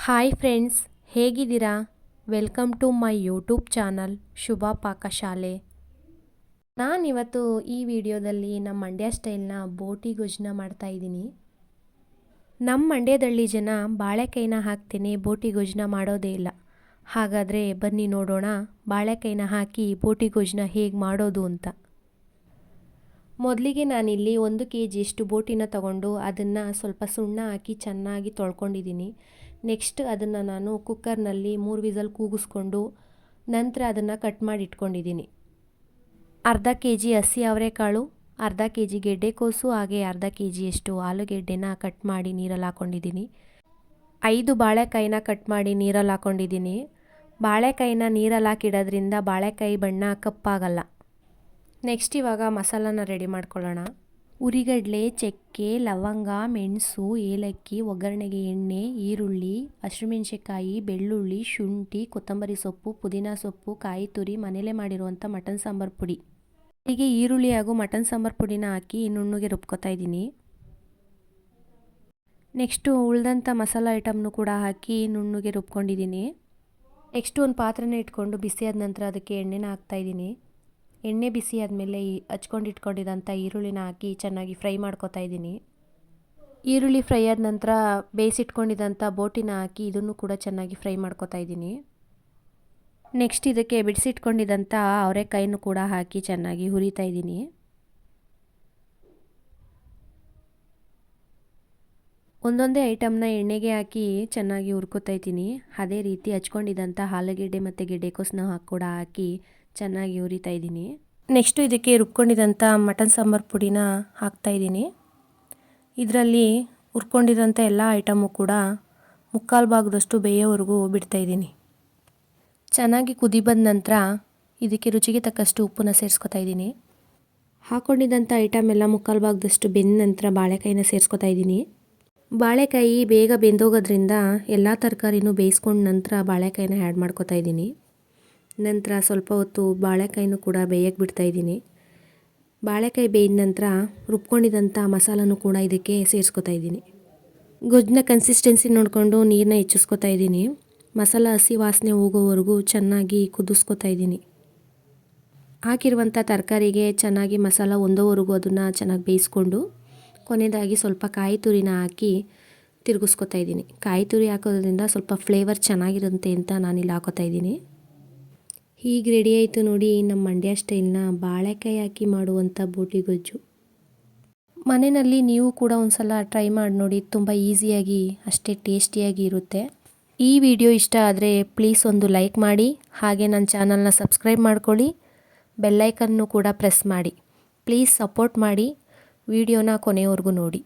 Hi friends, ಹೇಗಿದ್ದೀರಾ? Welcome to my YouTube channel Shubha Pakashale. ನಾನಿವತ್ತು ಈ ವಿಡಿಯೋದಲ್ಲಿ ನಮ್ಮ ಮಂಡ್ಯ ಸ್ಟೈಲ್ನ ಬೋಟಿ ಗೊಜ್ಜನ್ನ ಮಾಡ್ತಾಯಿದ್ದೀನಿ. ನಮ್ಮ ಮಂಡ್ಯದಳ್ಳಿ ಜನ ಬಾಳೆಕಾಯಿನ ಹಾಕ್ತೇನೆ ಬೋಟಿ ಗೊಜ್ಜನ್ನ ಮಾಡೋದೇ ಇಲ್ಲ. ಹಾಗಾದರೆ ಬನ್ನಿ ನೋಡೋಣ ಬಾಳೆಕಾಯಿನ ಹಾಕಿ ಬೋಟಿ ಗೊಜ್ಜನ್ನ ಹೇಗೆ ಮಾಡೋದು ಅಂತ. ಮೊದಲಿಗೆ ನಾನಿಲ್ಲಿ 1 kg ಬೋಟಿನ ತಗೊಂಡು ಅದನ್ನು ಸ್ವಲ್ಪ ಸುಣ್ಣ ಹಾಕಿ ಚೆನ್ನಾಗಿ ತೊಳ್ಕೊಂಡಿದ್ದೀನಿ. ನೆಕ್ಸ್ಟ್ ಅದನ್ನು ನಾನು ಕುಕ್ಕರ್ನಲ್ಲಿ 3 ವಿಸಲ್ ಕೂಗಿಸ್ಕೊಂಡು ನಂತರ ಅದನ್ನು ಕಟ್ ಮಾಡಿ ಇಟ್ಕೊಂಡಿದ್ದೀನಿ. ಅರ್ಧ kg ಹಸಿ ಅವರೆಕಾಳು, ಅರ್ಧ kg ಗೆಡ್ಡೆಕೋಸು, ಹಾಗೆ ಅರ್ಧ kg ಆಲೂಗೆಡ್ಡೆನ ಕಟ್ ಮಾಡಿ ನೀರಲ್ಲಿ ಹಾಕ್ಕೊಂಡಿದ್ದೀನಿ. 5 ಬಾಳೆಕಾಯಿನ ಕಟ್ ಮಾಡಿ ನೀರಲ್ಲಿ ಹಾಕ್ಕೊಂಡಿದ್ದೀನಿ. ಬಾಳೆಕಾಯಿನ ನೀರಲ್ಲಿ ಹಾಕಿಡೋದ್ರಿಂದ ಬಾಳೆಕಾಯಿ ಬಣ್ಣ ಕಪ್ಪಾಗಲ್ಲ. ನೆಕ್ಸ್ಟ್ ಇವಾಗ ಮಸಾಲಾನ ರೆಡಿ ಮಾಡ್ಕೊಳ್ಳೋಣ. ಉರಿಗಡಲೆ, ಚಕ್ಕೆ, ಲವಂಗ, ಮೆಣಸು, ಏಲಕ್ಕಿ, ಒಗ್ಗರಣೆಗೆ ಎಣ್ಣೆ, ಈರುಳ್ಳಿ, ಹಸಿಮೆಣಸಿನಕಾಯಿ, ಬೆಳ್ಳುಳ್ಳಿ, ಶುಂಠಿ, ಕೊತ್ತಂಬರಿ ಸೊಪ್ಪು, ಪುದೀನ ಸೊಪ್ಪು, ಕಾಯಿ ತುರಿ, ಮನೇಲೇ ಮಾಡಿರುವಂಥ ಮಟನ್ ಸಾಂಬಾರು ಪುಡಿ. ಹೀಗೆ ಈರುಳ್ಳಿ ಹಾಗೂ ಮಟನ್ ಸಾಂಬಾರು ಪುಡಿನ ಹಾಕಿ ನುಣ್ಣಗೆ ರುಬ್ಕೊತಾ ಇದ್ದೀನಿ. ನೆಕ್ಸ್ಟು ಉಳಿದಂಥ ಮಸಾಲ ಐಟಮ್ನು ಕೂಡ ಹಾಕಿ ನುಣ್ಣಗೆ ರುಬ್ಕೊಂಡಿದ್ದೀನಿ. ನೆಕ್ಸ್ಟು ಒಂದು ಪಾತ್ರೆನ ಇಟ್ಕೊಂಡು ಬಿಸಿಯಾದ ನಂತರ ಅದಕ್ಕೆ ಎಣ್ಣೆನ ಹಾಕ್ತಾಯಿದ್ದೀನಿ. ಎಣ್ಣೆ ಬಿಸಿ ಆದಮೇಲೆ ಹಚ್ಕೊಂಡಿಟ್ಕೊಂಡಿದ್ದಂಥ ಈರುಳ್ಳಿನ ಹಾಕಿ ಚೆನ್ನಾಗಿ ಫ್ರೈ ಮಾಡ್ಕೊತಾ ಇದ್ದೀನಿ. ಈರುಳ್ಳಿ ಫ್ರೈ ಆದ ನಂತರ ಬೇಯಿಸಿಟ್ಕೊಂಡಿದ್ದಂಥ ಬೋಟಿನ ಹಾಕಿ ಇದನ್ನು ಕೂಡ ಚೆನ್ನಾಗಿ ಫ್ರೈ ಮಾಡ್ಕೊತಾ ಇದ್ದೀನಿ. ನೆಕ್ಸ್ಟ್ ಇದಕ್ಕೆ ಬಿಡಿಸಿಟ್ಕೊಂಡಿದ್ದಂಥ ಅವರೆಕಾಯಿನೂ ಕೂಡ ಹಾಕಿ ಚೆನ್ನಾಗಿ ಹುರಿತಾ ಇದ್ದೀನಿ. ಒಂದೊಂದೇ ಐಟಮ್ನ ಎಣ್ಣೆಗೆ ಹಾಕಿ ಚೆನ್ನಾಗಿ ಹುರ್ಕೋತಾ ಇದ್ದೀನಿ. ಅದೇ ರೀತಿ ಹಚ್ಕೊಂಡಿದ್ದಂಥ ಆಲೂಗೆಡ್ಡೆ ಮತ್ತು ಗೆಡ್ಡೆಕೋಸನ್ನ ಕೂಡ ಹಾಕಿ ಚೆನ್ನಾಗಿ ಹುರಿತಾ ಇದ್ದೀನಿ. ನೆಕ್ಸ್ಟು ಇದಕ್ಕೆ ರುಬ್ಕೊಂಡಿದ್ದಂಥ ಮಟನ್ ಸಾಂಬಾರು ಪುಡಿನ ಹಾಕ್ತಾಯಿದ್ದೀನಿ. ಇದರಲ್ಲಿ ಹುರ್ಕೊಂಡಿರೋಂಥ ಎಲ್ಲ ಐಟಮು ಕೂಡ ಮುಕ್ಕಾಲು ಭಾಗದಷ್ಟು ಬೇಯೋವರೆಗೂ ಬಿಡ್ತಾಯಿದ್ದೀನಿ. ಚೆನ್ನಾಗಿ ಕುದಿ ಬಂದ ನಂತರ ಇದಕ್ಕೆ ರುಚಿಗೆ ತಕ್ಕಷ್ಟು ಉಪ್ಪನ್ನ ಸೇರಿಸ್ಕೊತಾ ಇದ್ದೀನಿ. ಹಾಕ್ಕೊಂಡಿದ್ದಂಥ ಐಟಮ್ ಎಲ್ಲ ಮುಕ್ಕಾಲು ಭಾಗದಷ್ಟು ಬೆಂದ ನಂತರ ಬಾಳೆಕಾಯಿನ ಸೇರಿಸ್ಕೊತಾ ಇದ್ದೀನಿ. ಬಾಳೆಕಾಯಿ ಬೇಗ ಬೆಂದೋಗೋದ್ರಿಂದ ಎಲ್ಲ ತರಕಾರಿನೂ ಬೇಯಿಸ್ಕೊಂಡ ನಂತರ ಬಾಳೆಕಾಯಿನ ಆ್ಯಡ್ ಮಾಡ್ಕೊತಾ ಇದ್ದೀನಿ. ನಂತರ ಸ್ವಲ್ಪ ಹೊತ್ತು ಬಾಳೆಕಾಯಿನೂ ಕೂಡ ಬೇಯಕ್ಕೆ ಬಿಡ್ತಾಯಿದ್ದೀನಿ. ಬಾಳೆಕಾಯಿ ಬೇಯಿದ ನಂತರ ರುಬ್ಕೊಂಡಿದ್ದಂಥ ಮಸಾಲನೂ ಕೂಡ ಇದಕ್ಕೆ ಸೇರಿಸ್ಕೊತಾ ಇದ್ದೀನಿ. ಗೊಜ್ಜನ್ನ ಕನ್ಸಿಸ್ಟೆನ್ಸಿ ನೋಡಿಕೊಂಡು ನೀರನ್ನ ಹೆಚ್ಚಿಸ್ಕೊತಾ ಇದ್ದೀನಿ. ಮಸಾಲ ಹಸಿ ವಾಸನೆ ಹೋಗೋವರೆಗೂ ಚೆನ್ನಾಗಿ ಕುದಿಸ್ಕೊತಾ ಇದ್ದೀನಿ. ಹಾಕಿರುವಂಥ ತರಕಾರಿಗೆ ಚೆನ್ನಾಗಿ ಮಸಾಲ ಹೊಂದೋವರೆಗೂ ಅದನ್ನು ಚೆನ್ನಾಗಿ ಬೇಯಿಸ್ಕೊಂಡು ಕೊನೆಯದಾಗಿ ಸ್ವಲ್ಪ ಕಾಯಿ ತುರಿನ ಹಾಕಿ ತಿರುಗಿಸ್ಕೊತಾ ಇದ್ದೀನಿ. ಕಾಯಿ ತುರಿ ಹಾಕೋದ್ರಿಂದ ಸ್ವಲ್ಪ ಫ್ಲೇವರ್ ಚೆನ್ನಾಗಿರುತ್ತೆ ಅಂತ ನಾನಿಲ್ಲಿ ಹಾಕೋತಾ ಇದ್ದೀನಿ. ಹೀಗೆ ರೆಡಿ ಆಯಿತು ನೋಡಿ ನಮ್ಮ ಮಂಡ್ಯ ಸ್ಟೈಲ್ನ ಬಾಳೆಕಾಯಿ ಹಾಕಿ ಮಾಡುವಂಥ ಬೋಟಿ ಗೊಜ್ಜು. ಮನೆಯಲ್ಲಿ ನೀವು ಕೂಡ ಒಂದು ಸಲ ಟ್ರೈ ಮಾಡಿ ನೋಡಿ, ತುಂಬ ಈಸಿಯಾಗಿ ಅಷ್ಟೇ ಟೇಸ್ಟಿಯಾಗಿ ಇರುತ್ತೆ. ಈ ವಿಡಿಯೋ ಇಷ್ಟ ಆದರೆ ಪ್ಲೀಸ್ ಒಂದು ಲೈಕ್ ಮಾಡಿ, ಹಾಗೆ ನನ್ನ ಚಾನಲ್ನ ಸಬ್ಸ್ಕ್ರೈಬ್ ಮಾಡ್ಕೊಳ್ಳಿ, ಬೆಲ್ಲೈಕನ್ನು ಕೂಡ ಪ್ರೆಸ್ ಮಾಡಿ. ಪ್ಲೀಸ್ ಸಪೋರ್ಟ್ ಮಾಡಿ, ವಿಡಿಯೋನ ಕೊನೆಯವರೆಗೂ ನೋಡಿ.